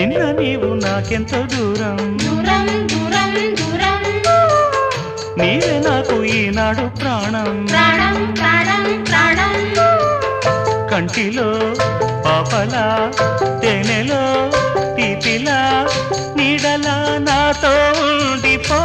నిన్న నీవు నాకెంతో దూరం దూరం దూరం దూరం నీవే నాకు ఈనాడు ప్రాణం ప్రాణం ప్రాణం ప్రాణం కంటిలో పాపలా తేనెలో తీపిలా నీడలా నాతో ఉండిపో